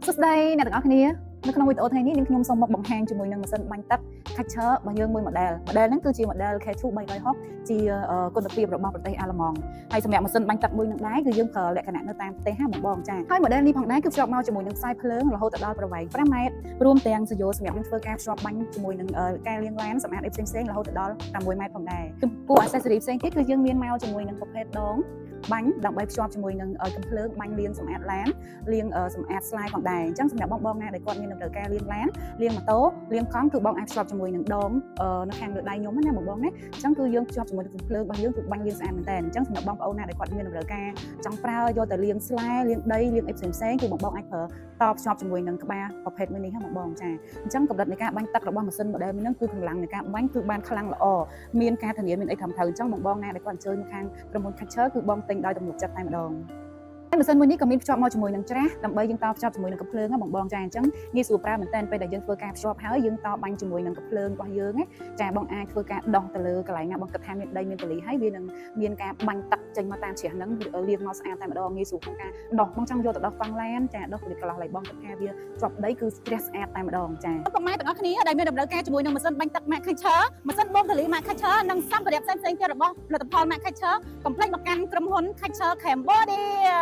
សួស្តីអ្នកទាំងអស់គ្នានៅក្នុងវីដេអូថ្ងៃនេះនាងខ្ញុំសូមមកបង្ហាញជាមួយនឹងម៉ាស៊ីនបាញ់ទឹក Catcher របស់យើងមួយ model ហ្នឹងគឺជា model K2 360ជាគុណភាពរបស់ប្រទេសអាល្លឺម៉ង់ហើយសម្រាប់ម៉ាស៊ីនបាញ់ទឹកមួយនឹងដែរគឺយើងប្រើលក្ខណៈនៅតាមប្រទេសហ្នឹងបងចាហើយ model នេះផងដែរគឺភ្ជាប់មកជាមួយនឹងខ្សែភ្លើងរហូតដល់ប្រវែង5ម៉ែត្ររួមទាំងសយោសម្រាប់យើងធ្វើការភ្ជាប់បាញ់ជាមួយនឹងកែលាងឡានសម្អាតអីផ្សេងៗរហូតដល់6ម៉ែត្រផងដែរចំពោះ accessory ផ្សេងទៀតគឺយើងមានមកជាមួយនឹងប្រភេទដងបាញ់ដើម្បីភ្ជាប់ជាមួយនឹងកំភ្លើងបាញ់លាងសម្អាតឡានលាងសម្អាតស្លាយផងដែរអញ្ចឹងសម្រាប់បងណាដែលគាត់មានតម្រូវការលាងឡានលាងម៉ូតូលាងកង់គឺបងអាចភ្ជាប់ជាមួយនឹងដងនៅខាងលើដៃខ្ញុំណាបងណាអញ្ចឹងគឺយើងភ្ជាប់ជាមួយនឹងកំភ្លើងរបស់យើងគឺបាញ់លាងស្អាតមែនតើអញ្ចឹងសម្រាប់បងប្អូនណាដែលគាត់មានតម្រូវការចង់ប្រើយកទៅលាងស្លែលាងដីលាងអីផ្សេងៗគឺបងអាចប្រើតភ្ជាប់ជាមួយនឹងក្បាលប្រភេទមួយនេះហ្នឹងបងចាអញ្ចឹងកម្រិតនៃការបាញ់ទឹករបស់ម៉ាស៊ីន model នេះហ្នឹងគឺកម្លាំងនៃការបាញ់គឺបានខ្លាំងល្អមានការធានាមានអីត្រឹមត្រូវអញ្ចឹងបងណាដែលគាត់អញ្ជើញមកខាងក្រុមហ៊ុន Catcher គឺបងទិញដោយទំនុកចិត្តតែម្ដងម៉ាស៊ីនមួយនេះក៏មានភ្ជាប់មកជាមួយនឹងច្រាសដើម្បីយើងតភ្ជាប់ជាមួយនឹងកំភ្លើងបងចាអញ្ចឹងងាយស្រួលប្រើមែនតើពេលដែលយើងធ្វើការភ្ជាប់ហើយយើងតបាញ់ជាមួយនឹងកំភ្លើងរបស់យើងចាបងអាចធ្វើការដោះទៅលើកន្លែងណាបងគិតថាមានដីមានទលីហើយវានឹងមានការបាញ់ទឹកចេញមកតាមច្រាសហ្នឹងលាងមកស្អាតតែម្ដងងាយស្រួលក្នុងការដោះបងចង់យកទៅដោះកង់ឡានចាដោះកន្លោះឡៃបងគិតថាវាជាប់ដីគឺច្រាសស្អាតតែម្ដងចាពុកម៉ែទាំងអស់គ្នាដែលមានតម្រូវការជាមួយនឹងម៉ាស៊ីនបាញ់ទឹក Mac Catcher ម៉ាស៊ីនបូមទលី Mac Catcher និងសម្ភារៈផ្សេងៗទៀតរបស់ផលិតផល Mac Catcher កុំភ្លេចមកកាន់ក្រុមហ៊ុន Catcher Cambodia